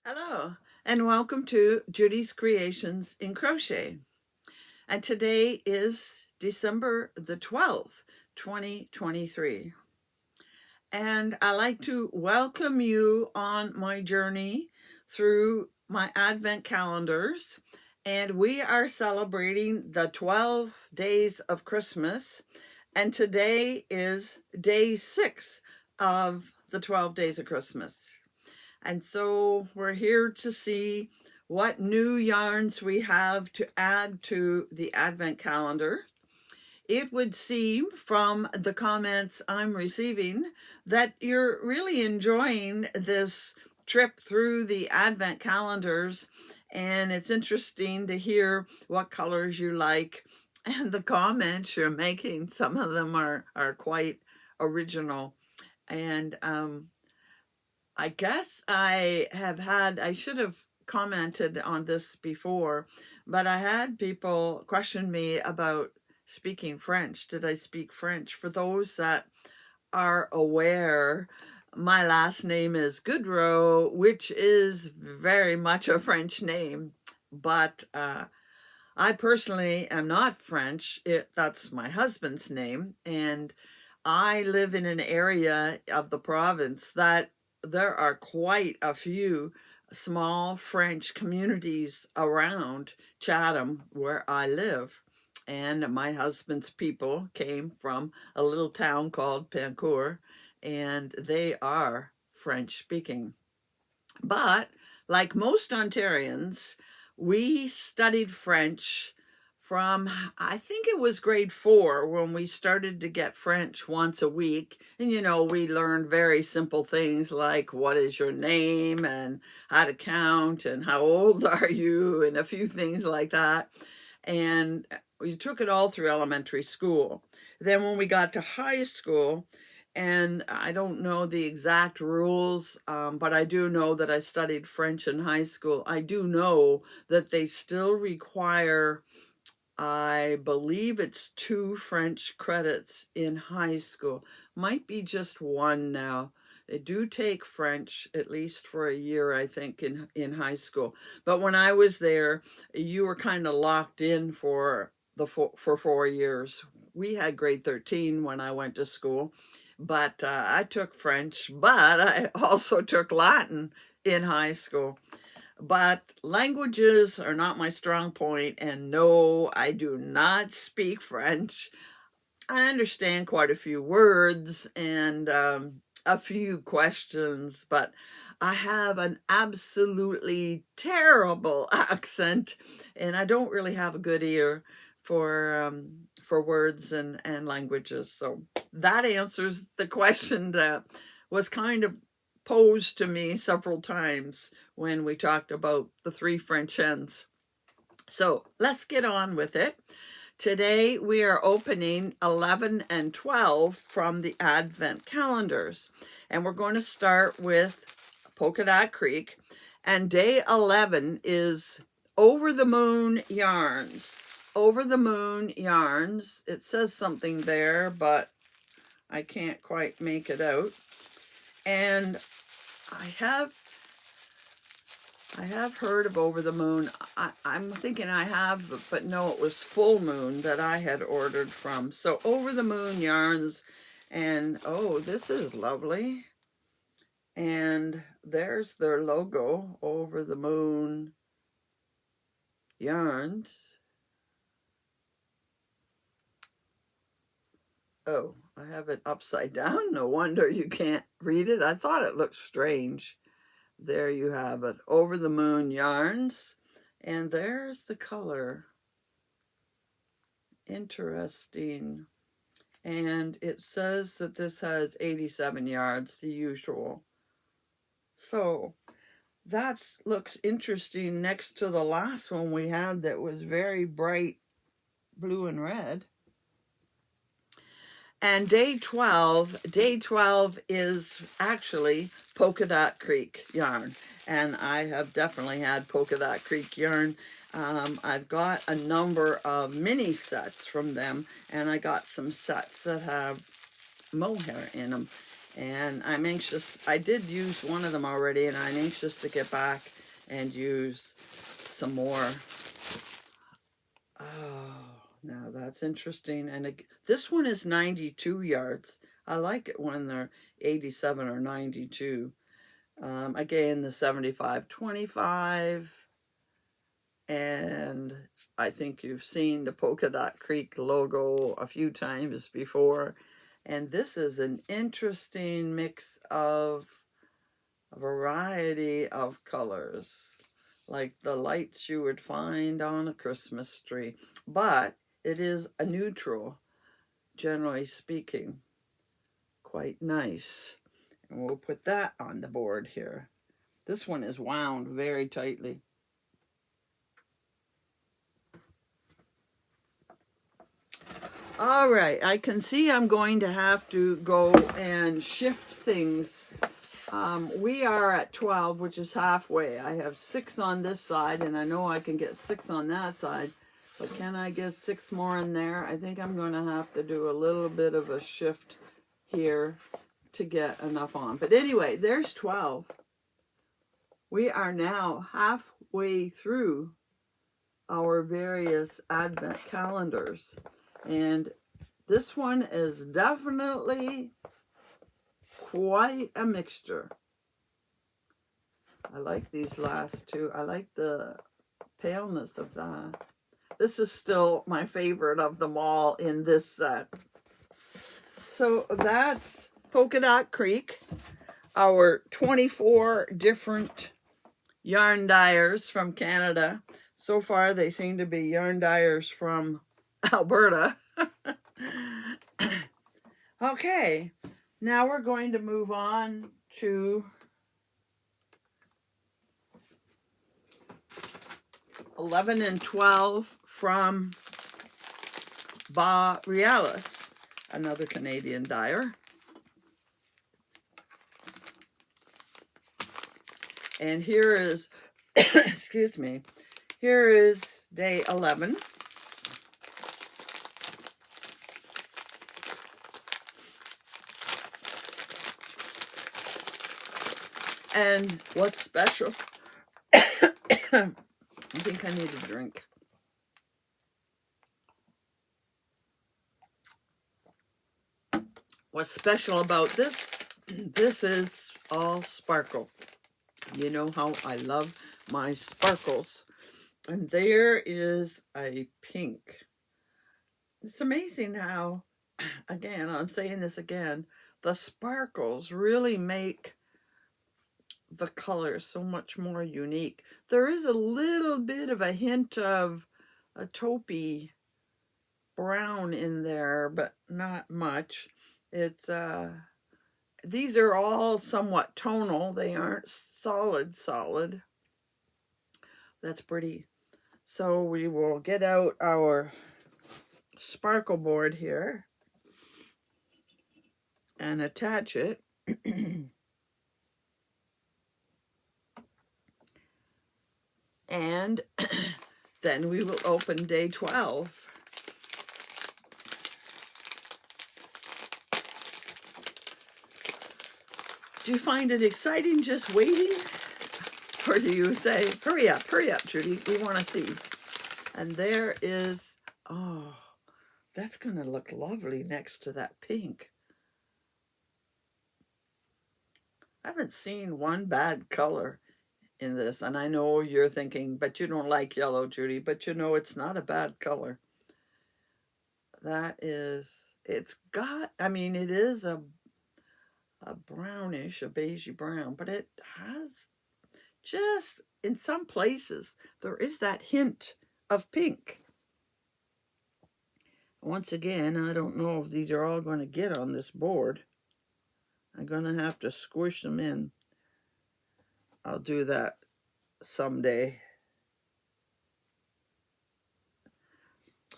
Hello, and welcome to Judy's Creations in Crochet. And today is December the 12th, 2023. And I like to welcome you on my journey through my Advent calendars. And we are celebrating the 12 days of Christmas. And today is day 6 of the 12 days of Christmas. And so we're here to see what new yarns we have to add to the Advent calendar. It would seem from the comments I'm receiving that you're really enjoying this trip through the Advent calendars, and it's interesting to hear what colors you like and the comments you're making. Some of them are quite original. And I guess I should have commented on this before, but I had people question me about speaking French. Did I speak French? For those that are aware, my last name is Goodrow, which is very much a French name, but I personally am not French. That's my husband's name, and I live in an area of the province that there are quite a few small French communities around Chatham where I live. And my husband's people came from a little town called Pancourt, and they are French speaking. But like most Ontarians, we studied French from, I think it was grade 4 when we started to get French once a week. And, we learned very simple things like what is your name and how to count and how old are you and a few things like that. And we took it all through elementary school. Then when we got to high school, and I don't know the exact rules, but I do know that I studied French in high school. I do know that they still require, I believe it's 2 French credits in high school. Might be just 1 now. They do take French at least for a year, I think, in high school. But when I was there, you were kind of locked in for 4 years. We had grade 13 when I went to school, but I took French, but I also took Latin in high school. But languages are not my strong point, and no, I do not speak French. I understand quite a few words and a few questions, but I have an absolutely terrible accent, and I don't really have a good ear for words and languages. So that answers the question that was kind of posed to me several times when we talked about the 3 French hens. So let's get on with it. Today we are opening 11 and 12 from the Advent calendars, and we're going to start with Polka Dot Creek, and day 11 is Over the Moon Yarns. Over the Moon Yarns. It says something there, but I can't quite make it out. And I have heard of Over the Moon. I'm thinking I have, but no, it was Full Moon that I had ordered from. So Over the Moon Yarns, and oh, this is lovely. And there's their logo, Over the Moon Yarns. Oh, I have it upside down. No wonder you can't read it. I thought it looked strange. There you have it, Over the Moon Yarns. And there's the color. Interesting. And it says that this has 87 yards, the usual. So that looks interesting next to the last one we had that was very bright blue and red. And day 12 is actually Polka Dot Creek yarn. And I have definitely had Polka Dot Creek yarn. I've got a number of mini sets from them, and I got some sets that have mohair in them. And I'm anxious. I did use one of them already, and I'm anxious to get back and use some more. Oh, now that's interesting. And this one is 92 yards. I like it when they're 87 or 92. Again, the 75-25. And I think you've seen the Polka Dot Creek logo a few times before. And this is an interesting mix of a variety of colors, like the lights you would find on a Christmas tree. But it is a neutral, generally speaking. Quite nice. And we'll put that on the board here. This one is wound very tightly. All right, I can see I'm going to have to go and shift things. We are at 12, which is halfway. I have 6 on this side, and I know I can get 6 on that side. But can I get 6 more in there? I think I'm going to have to do a little bit of a shift here to get enough on. But anyway, there's 12. We are now halfway through our various Advent calendars. And this one is definitely quite a mixture. I like these last two. I like the paleness of that. This is still my favorite of them all in this set. So that's Polka Dot Creek, our 24 different yarn dyers from Canada. So far, they seem to be yarn dyers from Alberta. Okay, now we're going to move on to 11 and 12 from Ba Realis, another Canadian dyer. And here is, excuse me, here is day 11. And what's special, I think I need a drink. What's special about this, this is all sparkle. You know how I love my sparkles. And there is a pink. It's amazing how, again, I'm saying this again, the sparkles really make the color so much more unique. There is a little bit of a hint of a taupey brown in there, but not much. It's these are all somewhat tonal. They aren't solid. That's pretty. So we will get out our sparkle board here and attach it. And then we will open day 12. Do you find it exciting just waiting? Or do you say, hurry up, Judy, we want to see. And there is, oh, that's going to look lovely next to that pink. I haven't seen one bad color in this. And I know you're thinking, but you don't like yellow, Judy. But you know, it's not a bad color. That is, it's got, I mean, it is a brownish, a beigey brown, but it has just, in some places, there is that hint of pink. Once again, I don't know if these are all going to get on this board. I'm going to have to squish them in. I'll do that someday.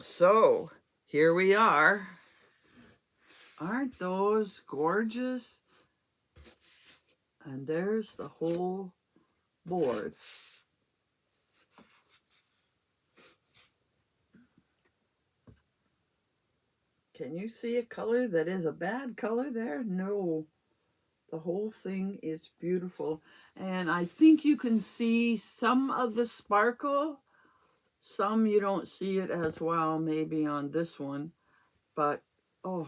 So, here we are. Aren't those gorgeous? And there's the whole board. Can you see a color that is a bad color there? No. The whole thing is beautiful. And I think you can see some of the sparkle. Some you don't see it as well, maybe on this one. But, oh,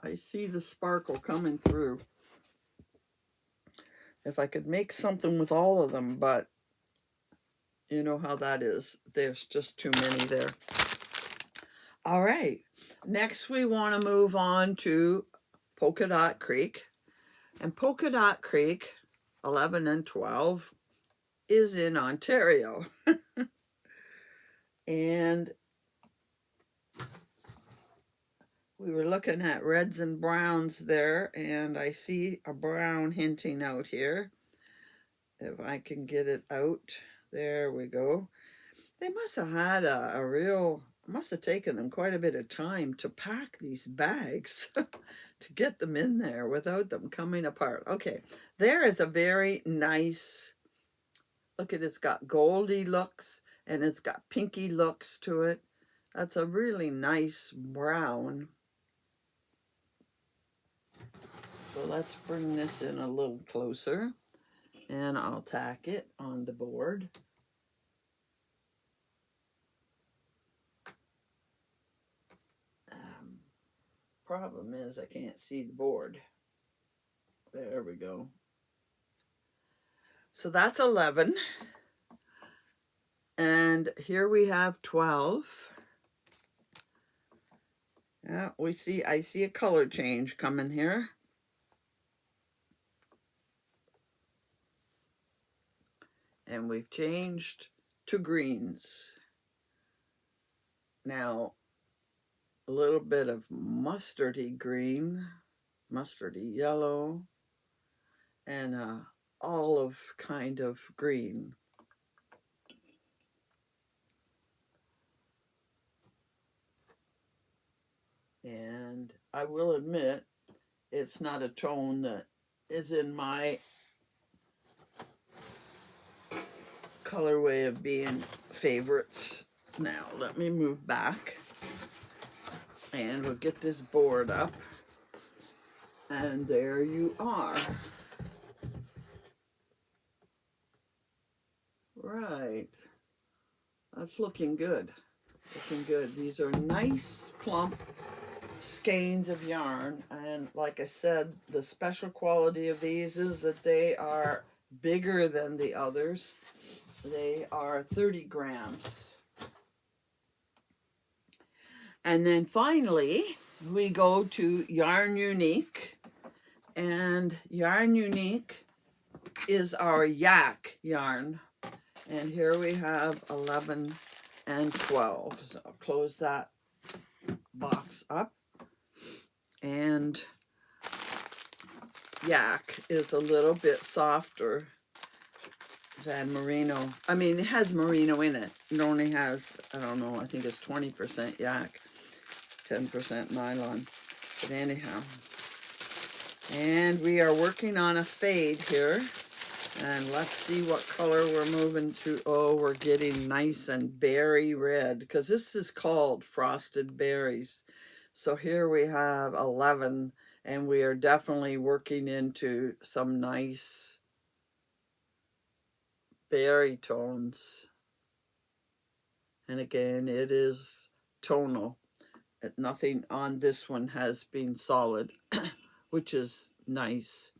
I see the sparkle coming through. If I could make something with all of them, but you know how that is. There's just too many there. All right. Next, we want to move on to Polka Dot Creek. And Polka Dot Creek, 11 and 12, is in Ontario. And we were looking at reds and browns there, and I see a brown hinting out here. If I can get it out. There we go. They must have had a real, must have taken them quite a bit of time to pack these bags to get them in there without them coming apart. Okay, there is a very nice, look at, it's got goldy looks and it's got pinky looks to it. That's a really nice brown. So let's bring this in a little closer and I'll tack it on the board. Problem is I can't see the board. There we go. So that's 11. And here we have 12. Yeah, I see a color change coming here. And we've changed to greens. Now, a little bit of mustardy green, mustardy yellow, and a olive kind of green. And I will admit, it's not a tone that is in my colorway of being favorites. Now, let me move back. And we'll get this board up. And there you are. Right. That's looking good. Looking good. These are nice, plump skeins of yarn. And like I said, the special quality of these is that they are bigger than the others. They are 30 grams. And then finally, we go to Yarn Unique. And Yarn Unique is our yak yarn. And here we have 11 and 12. So I'll close that box up. And yak is a little bit softer than merino. I mean, it has merino in it. It only has, I don't know, I think it's 20% yak, 10% nylon. But anyhow. And we are working on a fade here. And let's see what color we're moving to. Oh, we're getting nice and berry red, because this is called frosted berries. So here we have 11, and we are definitely working into some nice berry tones. And again, it is tonal. Nothing on this one has been solid, which is nice.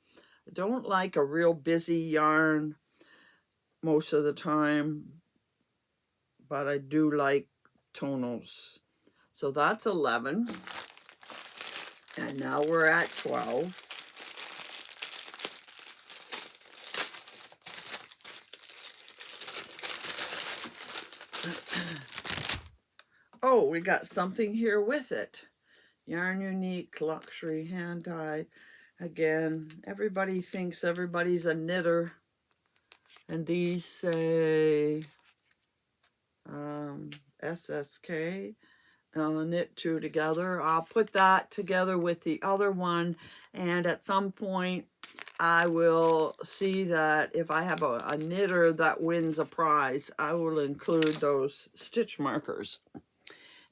I don't like a real busy yarn most of the time, but I do like tonals. So that's 11. And now we're at 12. Oh, we got something here with it. Yarn Unique Luxury Hand Dyed. Again, everybody thinks everybody's a knitter. And these say SSK. Knit two together. I'll put that together with the other one, and at some point I will see that if I have a knitter that wins a prize, I will include those stitch markers.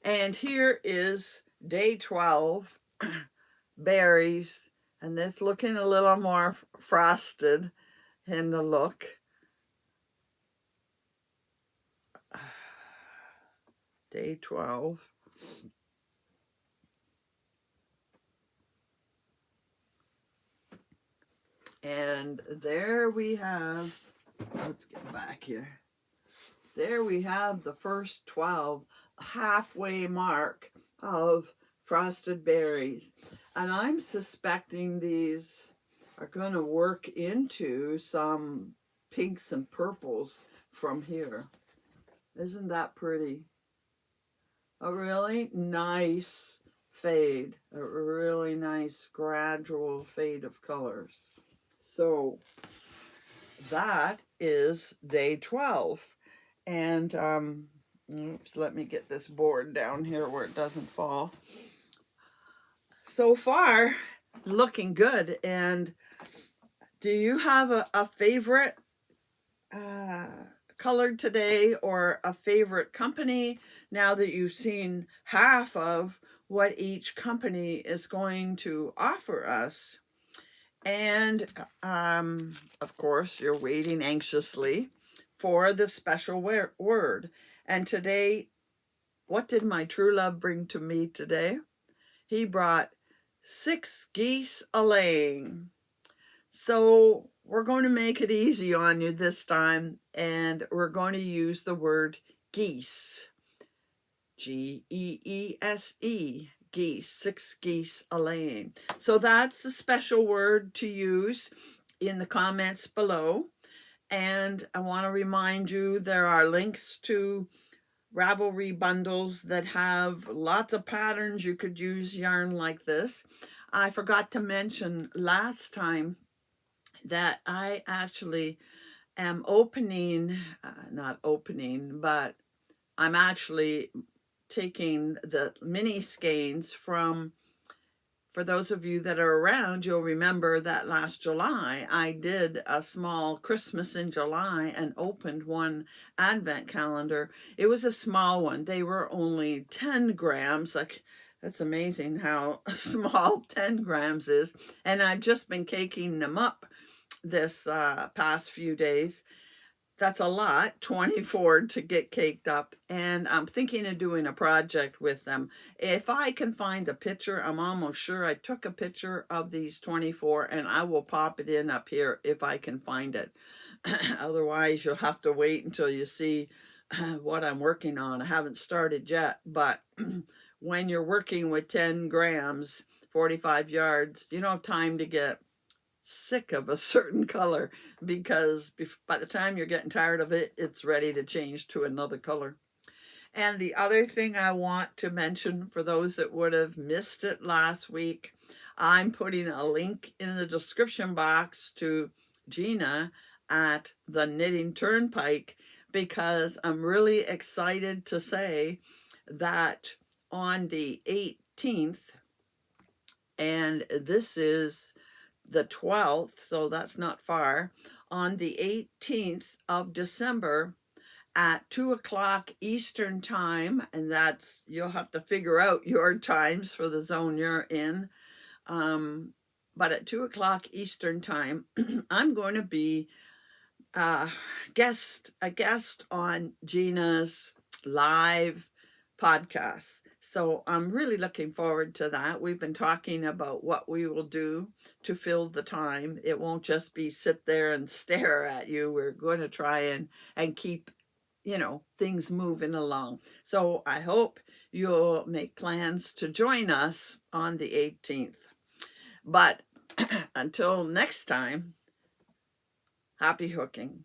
And here is day 12, berries, And this looking a little more frosted in the look. Day 12. And there we have, let's get back here. There we have the first 12, halfway mark of frosted berries. And I'm suspecting these are going to work into some pinks and purples from here. Isn't that pretty? A really nice fade, a really nice gradual fade of colors. So that is day 12. And oops, let me get this board down here where it doesn't fall. So far, looking good. And do you have a favorite colored today, or a favorite company, now that you've seen half of what each company is going to offer us? And of course, you're waiting anxiously for the special word. And today, what did my true love bring to me today? He brought 6 geese a-laying. So we're going to make it easy on you this time, and we're going to use the word geese. Geese, geese, 6 geese a-laying. So that's the special word to use in the comments below. And I want to remind you, there are links to Ravelry bundles that have lots of patterns. You could use yarn like this. I forgot to mention last time that I actually am not opening, but I'm actually taking the mini skeins from, for those of you that are around, you'll remember that last July I did a small Christmas in July and opened one advent calendar. It was a small one. They were only 10 grams. Like, that's amazing how small 10 grams is. And I've just been caking them up this past few days. That's a lot, 24 to get caked up, and I'm thinking of doing a project with them. If I can find a picture, I'm almost sure I took a picture of these 24, and I will pop it in up here if I can find it. Otherwise, you'll have to wait until you see what I'm working on. I haven't started yet, but when you're working with 10 grams, 45 yards, you don't have time to get sick of a certain color, because by the time you're getting tired of it, it's ready to change to another color. And the other thing I want to mention, for those that would have missed it last week, I'm putting a link in the description box to Gina at the Knitting Turnpike, because I'm really excited to say that on the 18th, and this is the 12th, so that's not far, on the 18th of December at 2 o'clock Eastern time, and that's, you'll have to figure out your times for the zone you're in, but at 2 o'clock Eastern time, I'm going to be a guest on Gina's live podcast. So I'm really looking forward to that. We've been talking about what we will do to fill the time. It won't just be sit there and stare at you. We're going to try and keep, things moving along. So I hope you'll make plans to join us on the 18th. But until next time, happy hooking.